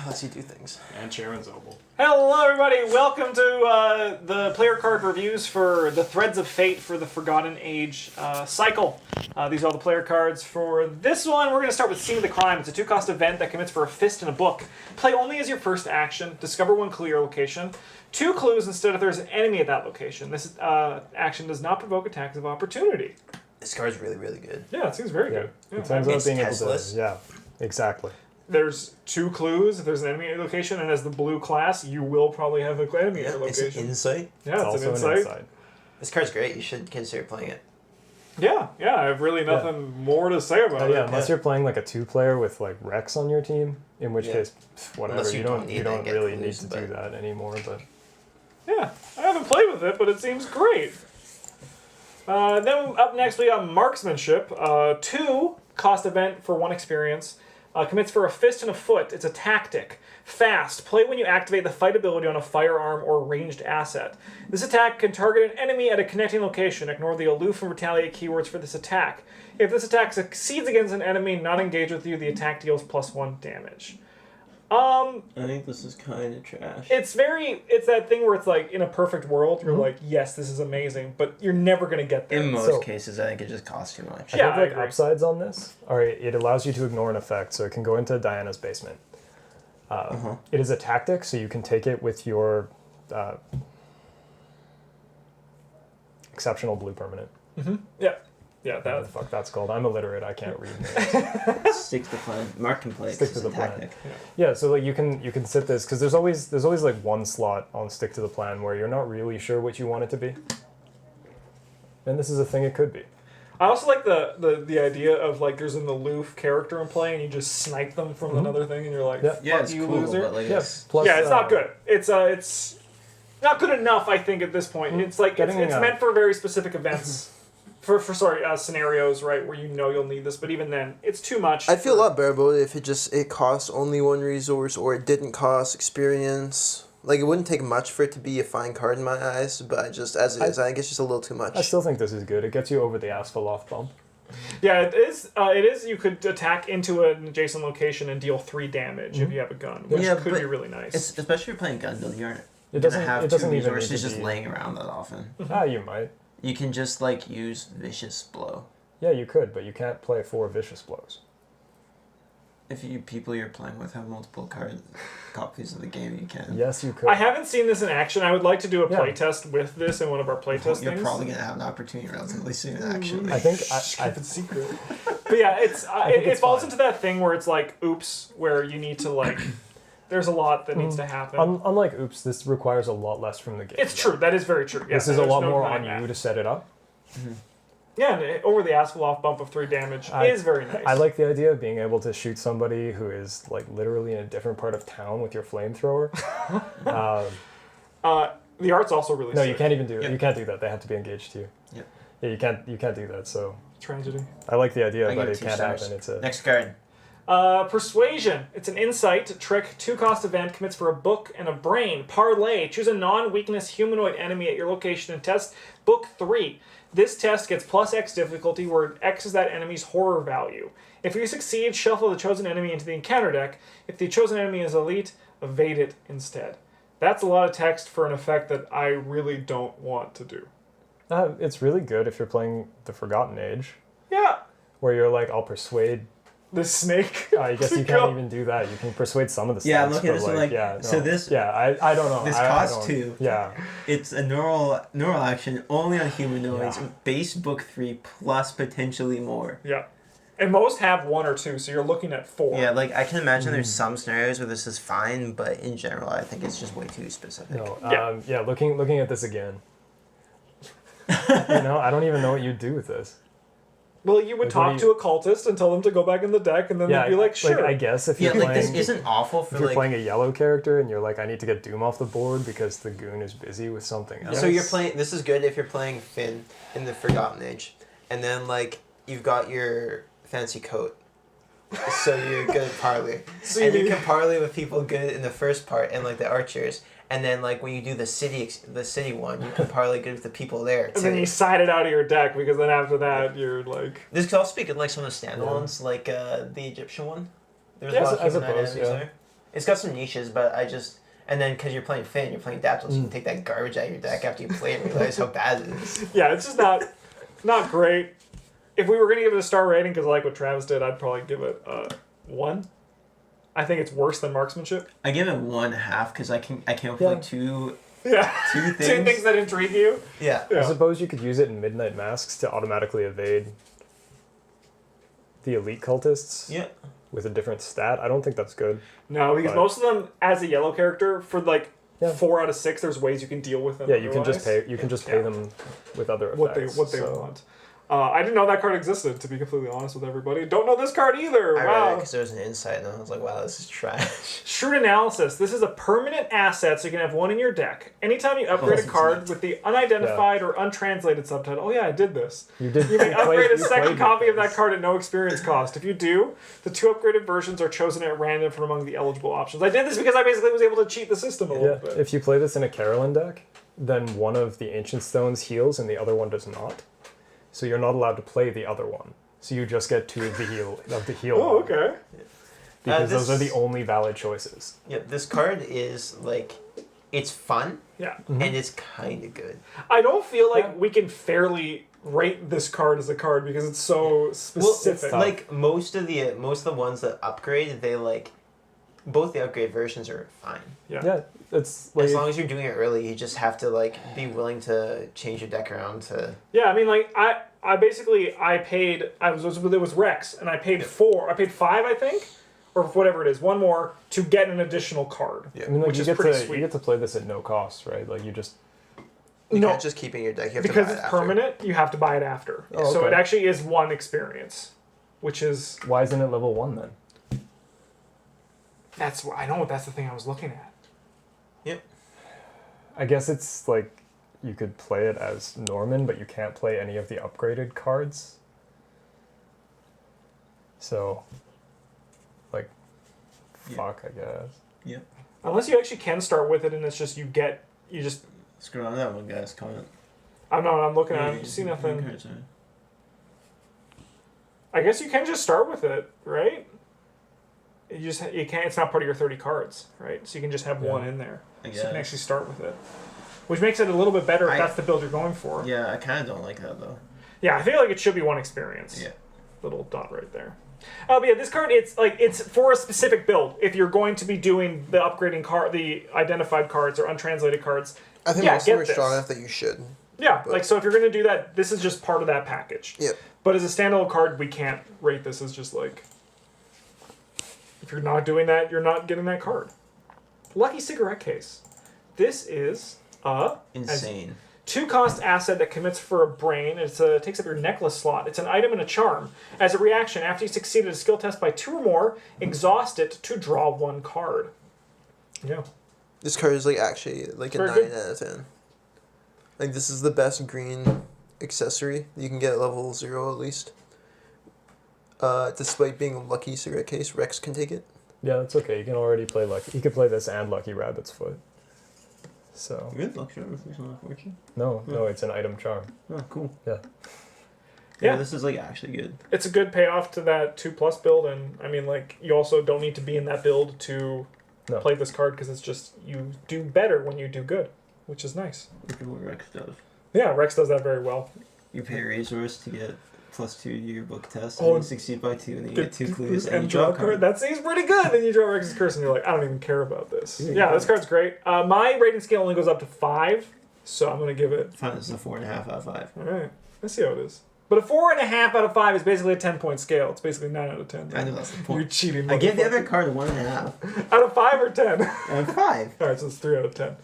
lets you do things. And Chairman Zobel. Hello, everybody. Welcome to the player card reviews for the Threads of Fate for the Forgotten Age cycle. These are all the player cards. For this one, we're going to start with Scene of the Crime. It's a 2-cost event that commits for a fist and a book. Play only as your first action. Discover one clue your location. 2 clues instead if there's an enemy at that location. This action does not provoke attacks of opportunity. This card's really, really good. Yeah, it seems very good. Yeah. It turns out being able Teslas. to... Yeah, exactly. There's 2 clues if there's an enemy at your location, and as the blue class, you will probably have an enemy at your It's location. an insight. Yeah, it's an insight. This card's great. You should consider playing it. Yeah, I have really nothing more to say about it. Yeah, unless you're playing like a 2-player with like Rex on your team, in which case, whatever. Unless You don't really need to do that anymore. But yeah, I haven't played with it, but it seems great. Then up next we got Marksmanship, 2-cost event for 1 experience. Commits for a fist and a foot. It's a tactic. Fast. Play when you activate the fight ability on a firearm or ranged asset. This attack can target an enemy at a connecting location. Ignore the aloof and retaliate keywords for this attack. If this attack succeeds against an enemy not engaged with you, the attack deals +1 damage. I think this is kind of trash. It's that thing where it's like, in a perfect world, you're like, yes, this is amazing, but you're never going to get there. In most cases, I think it just costs too much. Yeah, I think like upsides on this are it allows you to ignore an effect, so it can go into Diana's basement. It is a tactic, so you can take it with your exceptional blue permanent. Yeah, What the fuck that's called? I'm illiterate. I can't read. Stick to the plan. Mark can play. Stick to the plan. tactic. Yeah, so like you can sit this because there's always like one slot on stick to the plan where you're not really sure what you want it to be, and this is a thing it could be. I also like the idea of like there's an aloof character in play and you just snipe them from another thing and you're like, fuck it's you, cool, loser. but like Yes. Plus, It's not good. It's not good enough, I think, at this point. It's like it's meant for very specific events. For scenarios, right, where you know you'll need this, but even then, it's too much. I'd feel a lot better about it if it costs only 1 resource or it didn't cost experience. Like, it wouldn't take much for it to be a fine card in my eyes, but as it is, I think it's just a little too much. I still think this is good. It gets you over the Asphalov bump. Yeah, it is. It is. You could attack into an adjacent location and deal 3 damage if you have a gun, which could be really nice. especially if you're playing gun build, you aren't It doesn't have it doesn't 2 even resources need to just be, laying around that often. You might. You can just like use vicious blow. Yeah, you could, but you can't play 4 vicious blows. If people you're playing with have multiple copies of the game, you can. Yes, you could. I haven't seen this in action. I would like to do a playtest with this in one of our playtest You're things. probably gonna have an opportunity relatively soon, actually. I think Keep it secret. But yeah, it falls into that thing where it's like, oops, where you need to like. There's a lot that needs to happen. Unlike Oops, this requires a lot less from the game. It's true. That is very true. Yeah, This is a lot more denying on that. you to set it up. Yeah, and over the Asphalov bump of 3 damage is very nice. I like the idea of being able to shoot somebody who is like literally in a different part of town with your flamethrower. The art's also really No, sick. you can't even do it. You can't do that. They have to be engaged to you. Yep. Yeah, you can't do that. So Tragedy. I like the idea, I but give it 2 can't stars. happen. It's a Next card. Persuasion. It's an insight trick, 2-cost event, commits for a book and a brain. Parlay. Choose a non-weakness humanoid enemy at your location and test book 3. This test gets +X difficulty, where X is that enemy's horror value. If you succeed, shuffle the chosen enemy into the encounter deck. If the chosen enemy is elite, evade it instead. That's a lot of text for an effect that I really don't want to do. it's really good if you're playing the Forgotten Age, Yeah. where you're like, I'll persuade. The snake. I guess you can't even do that. You can persuade some of the stats. Yeah, I'm looking at but, this like, yeah, so no. this- Yeah, I don't know. this I costs don't- 2. Yeah. It's a neural action only on humanoids. Yeah. Base book 3 plus potentially more. Yeah. And most have 1 or 2, so you're looking at 4. Yeah, like, I can imagine there's some scenarios where this is fine, but in general, I think it's just way too specific. No. Yeah. Looking at this again. I don't even know what you'd do with this. Well, you would Like, talk what to a cultist and tell them to go back in the deck, and then they'd be like, sure. I guess if Yeah, you're like, this playing, isn't awful for, if you're like... playing a yellow character and you're like, I need to get Doom off the board because the goon is busy with something else. So you're playing... This is good if you're playing Finn in the Forgotten Age. And then, like, you've got your fancy coat. So you're good at parley. So And you can parley with people good in the first part and, like, the archers. And then, like, when you do the city one, you can parley good with the people there, too. And then you side it out of your deck, because then after that, you're like... This could also be good, like, some of the standalones, like the Egyptian one. There was Yeah, a lot of I humanoid suppose, enemies yeah. there. It's got some niches, but I just... And then because you're playing Finn, you're playing Daptils, you can take that garbage out of your deck after you play it and realize how bad it is. Yeah, it's just not great. If we were going to give it a star rating, because I like what Travis did, I'd probably give it 1. I think it's worse than Marksmanship. I give it 1/2 because I came up with like two Two things. things that intrigue you. Yeah. Yeah. I suppose you could use it in Midnight Masks to automatically evade the elite cultists Yeah. with a different stat. I don't think that's good. No, because But- most of them, as a yellow character, for like Yeah. 4 out of 6, there's ways you can deal with them. Yeah, you can just otherwise. pay. You can just pay Yeah. them with other what they effects. so. want. I didn't know that card existed, to be completely honest with everybody. Don't know this card either. I read it Wow. because there was an insight, and I was like, wow, this is trash. Shrewd Analysis. This is a permanent asset, so you can have one in your deck. Anytime you upgrade a that's card neat. with the unidentified or untranslated subtitle. Oh yeah, I did this. You did. You may upgrade a second played copy of that Mythos. card at no experience cost. If you do, the 2 upgraded versions are chosen at random from among the eligible options. I did this because I basically was able to cheat the system a Yeah, little bit. if you play this in a Carolyn deck, then one of the Ancient Stones heals and the other one does not. So you're not allowed to play the other one. So you just get 2 of the heal Oh, one, okay. because this- those are the only valid choices. Yep, this card is, like, it's fun, Yeah. and it's kind of good. I don't feel like Yeah. we can fairly rate this card as a card because it's so specific. tough. Like, most of the ones that upgrade, they, like, both the upgrade versions are fine. Yeah, it's like As long as you're doing it early, you just have to, like, be willing to change your deck around to... Yeah, I mean, like I basically paid. It was Rex, and I paid 4. I paid 5, I think, or whatever it is, one more to get an additional card. Yeah. I mean, like which you is get pretty to sweet. you get to play this at no cost, right? Like you just You No. can't just keep it in your deck. You have to Because buy it's it after. permanent, you have to buy it after. Oh, So okay. it actually is 1 experience, which is why isn't it level 1 then? I know that's the thing I was looking at. Yep. I guess it's like you could play it as Norman, but you can't play any of the upgraded cards. So, like, Yeah. fuck, I guess. Yep. Unless you actually can start with it, and it's just you just. Screw on that one, guys. Comment. I'm not. I'm looking. Yeah, I see nothing. cards, right? I guess you can just start with it, right? You can't. It's not part of your 30 cards, right? So you can just have Yeah. one in there. I So you can guess. actually start with it, which makes it a little bit better if I- that's the build you're going for. Yeah, I kind of don't like that though. Yeah, I feel like it should be 1 experience. Yeah. Little dot right there. But yeah, this card it's for a specific build. If you're going to be doing the upgrading card, the identified cards or untranslated cards. I think Yeah, most of them get are strong this. enough that you should. Yeah, But- like so if you're going to do that, this is just part of that package. Yep. But as a standalone card, we can't rate this as just like. If you're not doing that, you're not getting that card. Lucky Cigarette Case. This is Insane. 2-cost asset that commits for a brain. It takes up your necklace slot. It's an item and a charm. As a reaction, after you succeeded a skill test by 2 or more, exhaust it to draw 1 card. Yeah. This card is, like, actually, like, a Very 9 good. out of 10. Like, this is the best green accessory you can get at level 0, at least. Despite being a Lucky Cigarette Case, Rex can take it. Yeah, that's okay. You can already play Lucky. You could play this and Lucky Rabbit's Foot. So Good luck, Trevor. There's no fortune. no, it's an item charm. Oh, cool. Yeah. Yeah. This is like actually good. It's a good payoff to that 2+ build, and I mean, like, you also don't need to be in that build to No. play this card, because it's just, you do better when you do good, which is nice. Look at what Rex does. Yeah, Rex does that very well. You pay a resource to get +2 to your book test, Oh, and you succeed by 2, and then you get 2 clues, and you draw draw a card. That seems pretty good. Then you draw Rex's Curse, and you're like, I don't even care about this. Yeah, this card's great. My rating scale only goes up to 5, so I'm going to give it... Fine, this is a 4.5 out of 5. All right, let's see how it is. But a 4.5 out of 5 is basically a 10-point scale. It's basically 9 out of 10. I know that's the You're point. cheating. I gave the motherfucker. other card a 1.5 Out of 5 or 10? out of 5. All right, so it's 3 out of 10.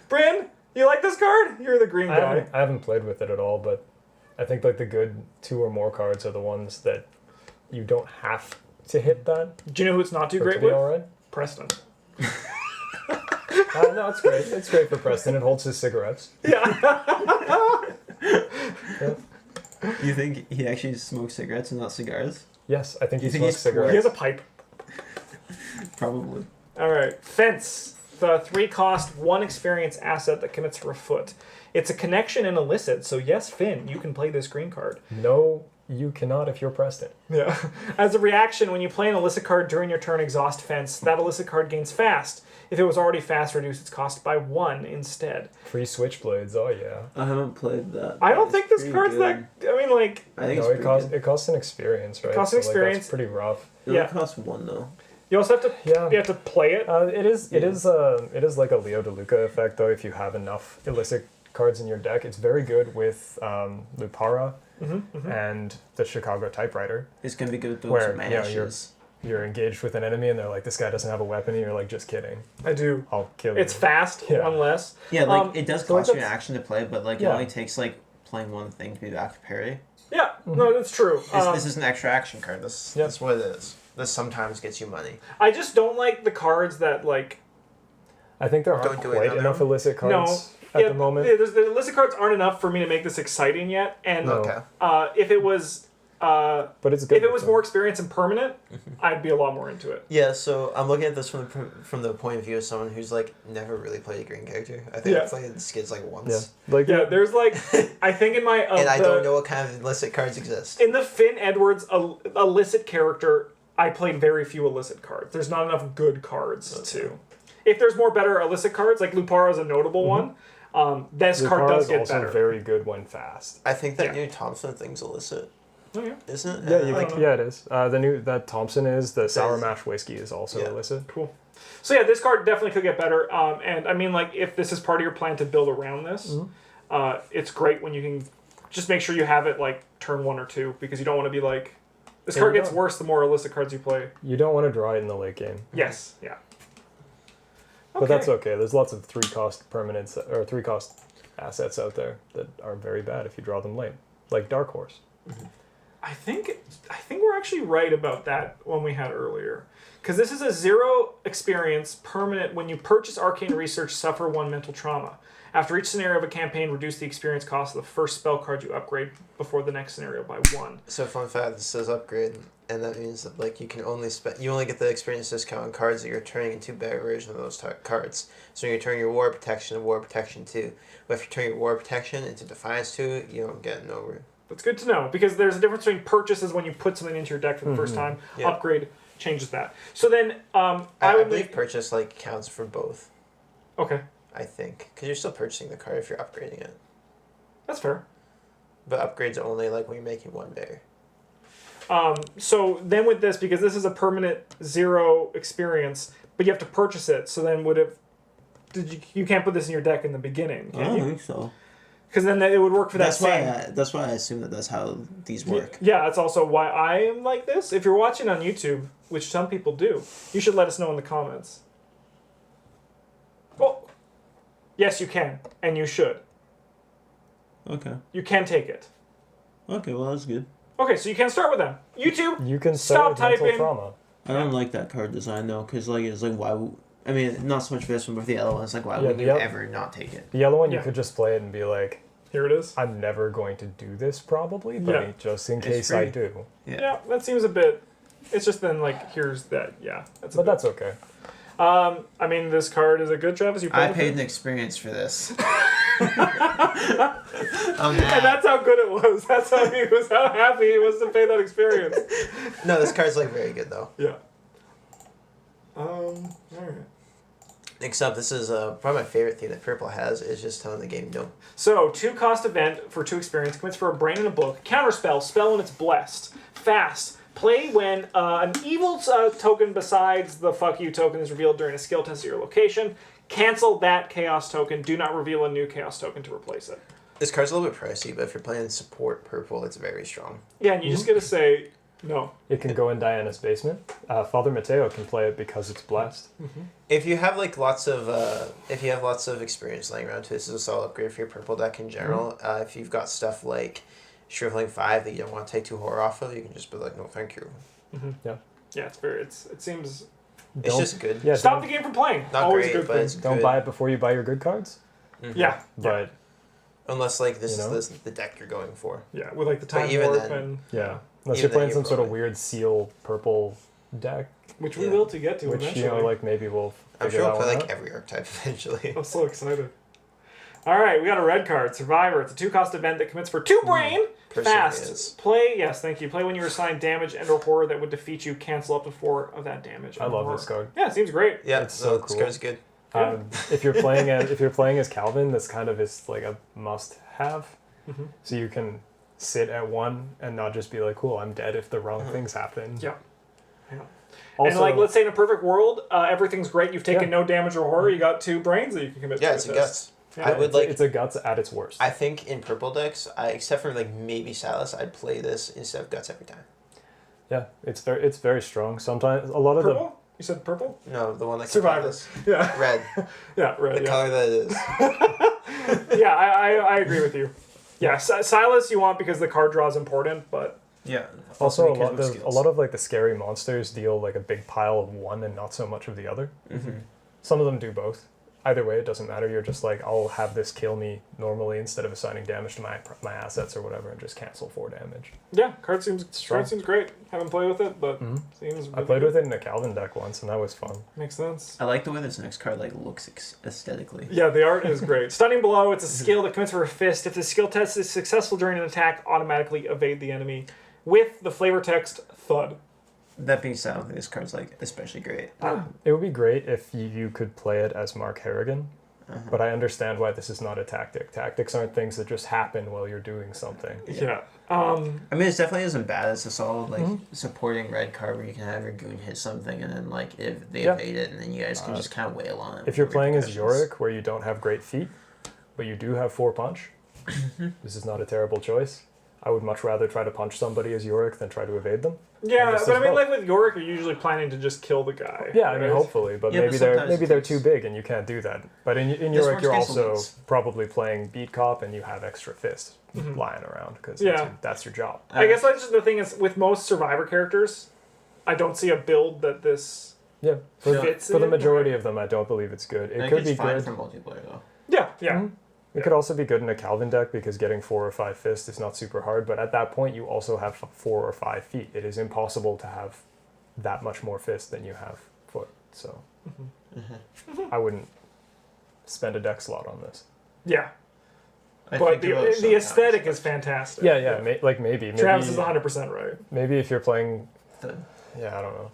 Bryn, you like this card? You're the green guy. I haven't played with it at all, but I think like the good 2 or more cards are the ones that you don't have to hit that. Do you know who it's not too for it great to be with? all right. Preston. No, it's great. It's great for Preston. It holds his cigarettes. Yeah. You think he actually smokes cigarettes and not cigars? Yes, I think he You think smokes he's cigarettes. He has a pipe. Probably. All right. Fence. The 3-cost, 1 experience asset that commits for a foot. It's a connection and illicit, so yes, Finn, you can play this green card. No You cannot if you're Preston. Yeah. As a reaction, when you play an illicit card during your turn, exhaust fence, that illicit card gains fast. If it was already fast, reduce its cost by 1 instead. Free switchblades, oh yeah. I haven't played that. I don't think this pretty card's good. that. I mean, like. I think No, it's it costs an experience, right? costs an experience. That's pretty rough. It Yeah. only costs 1 though. You also have to. Yeah. You have to play it. It is like a Leo DeLuca effect though. If you have enough illicit cards in your deck, it's very good with Lupara and the Chicago Typewriter. It's gonna be good with those Where, mashes. You're engaged with an enemy and they're like, this guy doesn't have a weapon, and you're like, just kidding. I do. I'll kill you. It's fast. Yeah. 1 less. Yeah, like it does so, like, cost you an that's- action to play, but like Yeah. it only takes like playing one thing to be back to parry. Yeah. No, that's true. This is an extra action card. That's what it is. This sometimes gets you money. I just don't like the cards that like. I think there aren't Don't do it quite now, enough though. illicit No. cards at the moment. Yeah, the illicit cards aren't enough for me to make this exciting yet. And No. Okay. if it was. But it's good. If it with was them. more experience and permanent, I'd be a lot more into it. Yeah, so I'm looking at this from the point of view of someone who's like never really played a green character. I think I played Skids like once. Yeah. Like Yeah, there's like I think in my And I don't know what kind of illicit cards exist. in the Finn Edwards illicit character, I played very few illicit cards. There's not enough good cards to. If there's more better illicit cards, like Lupara is a notable one. This card Lupara does is get also better. very good when fast. I think that Yeah. new Thompson thing's illicit, Oh, yeah. isn't it? Yeah, Like, yeah, it is. The new that Thompson is the Sour is- Mash whiskey is also Yeah. illicit. Cool. So yeah, this card definitely could get better. And I mean, like, if this is part of your plan to build around this, it's great when you can just make sure you have it like turn 1 or 2, because you don't want to be like, this Yeah, card you gets don't. worse the more illicit cards you play. You don't want to draw it in the late game, Yes. Yeah. but that's okay. There's lots of 3-cost permanents or 3-cost assets out there that are very bad if you draw them late, like Dark Horse. I think we're actually right about that one we had earlier. Because this is a 0 experience permanent. When you purchase Arcane Research, suffer 1 mental trauma. After each scenario of a campaign, reduce the experience cost of the first spell card you upgrade before the next scenario by 1. So fun fact, this says upgrade, and that means that like you only get the experience discount on cards that you're turning into better version of those cards. So when you turn your War Protection to War Protection 2, but if you turn your War Protection into Defiance 2, you don't get no room. That's good to know, because there's a difference between purchases when you put something into your deck for the first time. Yeah. Upgrade changes that. So then I would believe make... purchase like counts for both. Okay, I think because you're still purchasing the card if you're upgrading it, that's fair. but upgrades are only like when you're making one better. So then with this, because this is a permanent 0 experience, but you have to purchase it, so then you can't put this in your deck in the beginning, I can don't you? think so. Because then it would work for that That's why. same... That's why I assume that's how these work. Yeah, that's also why I am like this. If you're watching on YouTube, which some people do, you should let us know in the comments. Well, yes, you can, and you should. Okay. You can take it. Okay. Well, that's good. Okay, so you can start with them. YouTube, You can Stop start with mental typing. trauma. I don't like that card design though, because like it's like why. I mean, not so much for this one, but for the other one, it's like why Yeah, would you the ever not take it? The yellow one, you Yeah. could just play it and be like, here it is. I'm never going to do this probably, but Yeah. just in It's case free. I do. Yeah, that seems a bit... It's just then, like, here's that. Yeah, that's a But bit... that's okay. I mean, this card is a good, Travis. You I played paid with an it? experience for this. And that's how good it was. That's how he was, how happy he was to pay that experience. No, this card's like very good though. Yeah. Alright. Except this is probably my favorite thing that Purple has is just telling the game no. So, 2-cost event for 2 experience. Commits for a brain and a book. Counterspell. Spell when it's blessed. Fast. Play when an evil token besides the fuck you token is revealed during a skill test at your location. Cancel that chaos token. Do not reveal a new chaos token to replace it. This card's a little bit pricey, but if you're playing support Purple, it's very strong. Yeah, and you just gotta say no. It can go in Diana's basement. Father Mateo can play it because it's blessed. If you have like lots of experience laying around too, this is a solid upgrade for your Purple deck in general. If you've got stuff like Shriveling 5 that you don't want to take 2 horror off of, you can just be like, no, thank you. Yeah. Yeah, it seems... It's Don't- just good. Yeah, Stop the game from playing. Not Always great, a good but thing. it's don't good. buy it before you buy your good cards. Yeah. But Unless like this You know? is the deck you're going for. Yeah, with like the time even warp then- and... yeah, unless Even you're then playing you're some sort of probably- weird seal purple deck, Which we Yeah. will to get to which eventually. like maybe we'll. I'm figure sure we'll that play one like out. every archetype eventually. I'm so excited. Alright, we got a red card, Survivor. It's a 2-cost event that commits for 2 brain, Perseverance. Fast. Play, yes, thank you. Play when you're assigned damage and or horror that would defeat you. Cancel up to 4 of that damage. I and love horror. this card. Yeah, it seems great. Yeah, It's so this cool. card's good. If you're playing as Calvin, this kind of is like a must-have. So you can sit at 1 and not just be like, cool, I'm dead if the wrong things happen. Yeah. Yeah. Also, And like, let's say in a perfect world, everything's great. You've taken Yeah. no damage or horror. You got 2 brains that you can commit. Yeah, to it's a test. guts. Yeah. I would like. it's a guts at its worst. I think in purple decks, except for like maybe Silas, I'd play this instead of guts every time. Yeah, it's very strong. Sometimes a lot of Purple? You said purple? No, the one that can Survivor. this. Yeah. Red, Yeah, red. the Yeah, color that it is. yeah I agree with you. Yeah, Silas you want because the card draw is important, but Yeah. also because of a lot of like the scary monsters deal like a big pile of 1 and not so much of the other. Mm-hmm. Some of them do both. Either way, it doesn't matter. You're just like, I'll have this kill me normally instead of assigning damage to my assets or whatever, and just cancel 4 damage. yeah, card seems Strong. great. Haven't played with it, but seems. I played with it in a Calvin deck once, and that was fun. Makes sense. I like the way this next card like looks aesthetically. Yeah, the art is great. Stunning Blow, it's a skill that commits for a fist. If the skill test is successful during an attack, automatically evade the enemy. With the flavor text, Thud. That being said, I don't think this card's like especially great. It would be great if you could play it as Mark Harrigan, but I understand why this is not a tactic. Tactics aren't things that just happen while you're doing something. Yeah. I mean, it definitely isn't bad. It's a solid like supporting red card where you can have your goon hit something, and then like if they Yeah. evade it, and then you guys can just kind of wail on it. If you're with playing as repercussions. Yorick, where you don't have great feet, but you do have 4 punch, this is not a terrible choice. I would much rather try to punch somebody as Yorick than try to evade them. Yeah, this but I is mean, both. like with Yorick, you're usually planning to just kill the guy. Yeah, I mean, right? hopefully, but Yeah, maybe but they're sometimes too big and you can't do that. But in This Yorick, works you're against also elites. probably playing beat cop and you have extra fists lying around because Yeah. that's your job. I guess that's just the thing is with most Survivor characters, I don't see a build that this Yeah, fits for the in. majority of them, I don't believe it's good. I It think could it's be fine good. for multiplayer though. Yeah, yeah. It could also be good in a Calvin deck because getting 4 or 5 fists is not super hard, but at that point you also have 4 or 5 feet. It is impossible to have that much more fist than you have foot, so I wouldn't spend a deck slot on this. Yeah. I But think about the sometimes. aesthetic is fantastic. Yeah, maybe. Travis is 100% right. Maybe if you're playing, The- yeah, I don't know.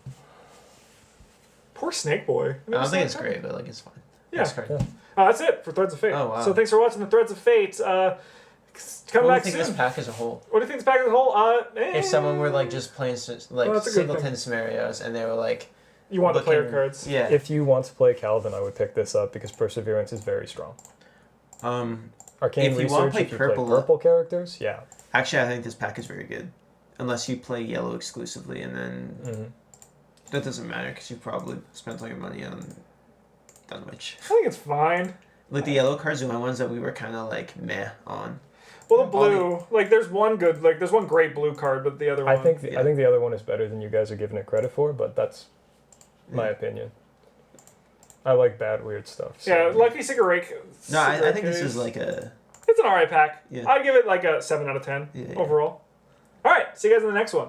Poor Snake Boy. I don't think it's great, but like it's fine. Yeah. Next card. Yeah. That's it for Threads of Fate. Oh, wow. So thanks for watching the Threads of Fate. Come What do you back think soon. this pack as a whole? What do you think this pack as a whole? If someone were like just playing like Well, that's a good singleton thing. scenarios and they were like You want the player looking- cards. Yeah. If you want to play Calvin, I would pick this up because Perseverance is very strong. Arcane If you wanna Research, play if you purple- play purple characters, yeah. Actually, I think this pack is very good, unless you play yellow exclusively, and then that doesn't matter because you probably spent all your money on Dunwich. I think it's fine. Like the yellow cards are the ones that we were kind of like meh on. Well, the blue, like, there's one great blue card, but the other one. I think the other one is better than you guys are giving it credit for, but that's my opinion. I like bad weird stuff. So. Yeah, Lucky Cigarette. No, I think this is like a. It's an alright pack. Yeah. I'd give it like a 7 out of 10 Yeah. overall. Alright, see you guys in the next one.